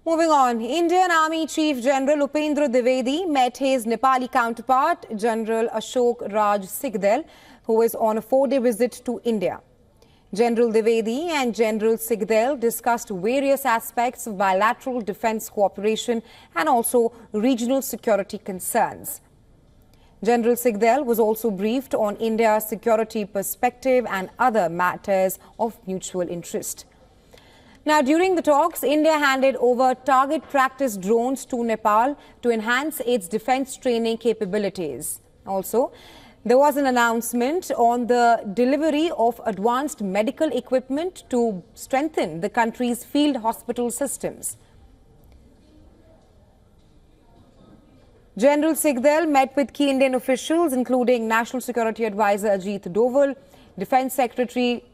Moving on, Indian Army Chief General Upendra Dwivedi met his Nepali counterpart, General Ashok Raj Sigdel, who is on a 4-day visit to India. General Dwivedi and General Sigdel discussed various aspects of bilateral defense cooperation and also regional security concerns. General Sigdel was also briefed on India's security perspective and other matters of mutual interest. Now, during the talks, India handed over target practice drones to Nepal to enhance its defense training capabilities. Also, there was an announcement on the delivery of advanced medical equipment to strengthen the country's field hospital systems. General Sigdel met with key Indian officials, including National Security Advisor Ajit Doval, Defense Secretary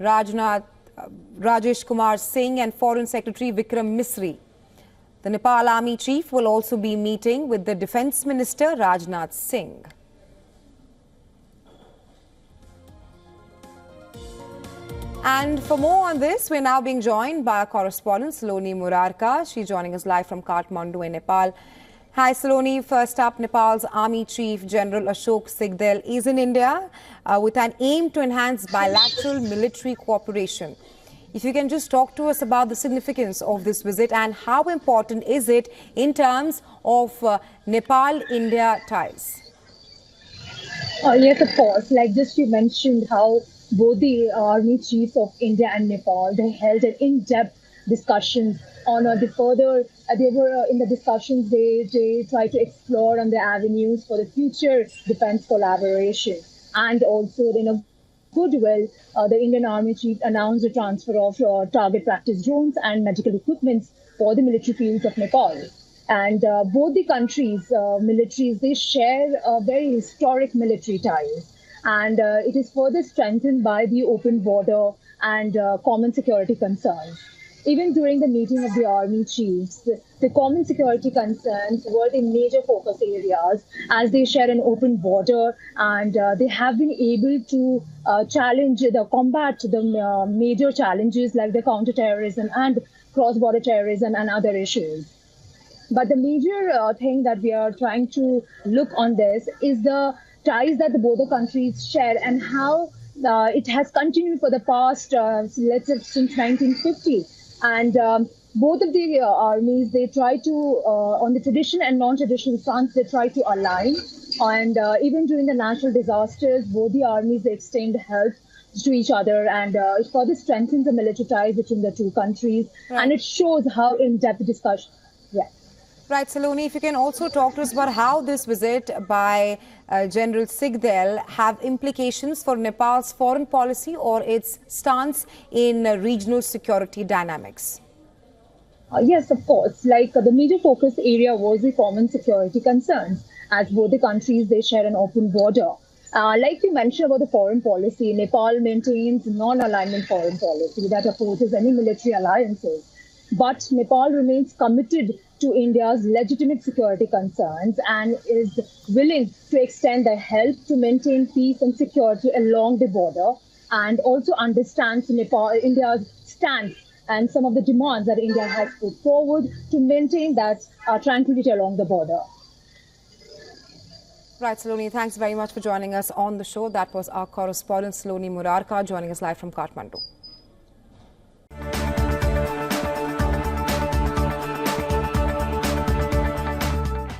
Rajesh Kumar Singh and Foreign Secretary Vikram Misri. The Nepal Army Chief will also be meeting with the Defence Minister Rajnath Singh. And for more on this, we're now being joined by our correspondent Saloni Murarka. She's joining us live from Kathmandu in Nepal. Hi Saloni, first up, Nepal's Army Chief General Ashok Sigdel is in India with an aim to enhance bilateral military cooperation. If you can just talk to us about the significance of this visit and how important is it in terms of Nepal-India ties? Yes, of course. Like just you mentioned how both the army chiefs of India and Nepal, they held an in-depth discussion on the further, they were in the discussions, they tried to explore on the avenues for the future defense collaboration. And also, in a goodwill, the Indian Army Chief announced the transfer of target practice drones and medical equipment for the military fields of Nepal. And both the countries' militaries, they share very historic military ties. And it is further strengthened by the open border and common security concerns. Even during the meeting of the army chiefs, the common security concerns were the major focus areas as they share an open border and they have been able to combat the major challenges like the counter-terrorism and cross-border terrorism and other issues. But the major thing that we are trying to look on this is the ties that both the countries share and how it has continued for the past, let's say, since 1950. And both of the armies, they try to, on the traditional and non-traditional fronts, they try to align. And even during the natural disasters, both the armies, they extend help to each other. And it further strengthens the military ties between the two countries. Right. And it shows how in-depth discussion. Yeah. Right, Saloni, if you can also talk to us about how this visit by General Sigdel have implications for Nepal's foreign policy or its stance in regional security dynamics. Yes, of course. Like the major focus area was the common security concerns, as both the countries, they share an open border. Like you mentioned about the foreign policy, Nepal maintains non-alignment foreign policy that opposes any military alliances. But Nepal remains committed to India's legitimate security concerns and is willing to extend their help to maintain peace and security along the border, and also understands India's stance and some of the demands that India has put forward to maintain that tranquility along the border. Right, Saloni, thanks very much for joining us on the show. That was our correspondent, Saloni Murarka, joining us live from Kathmandu.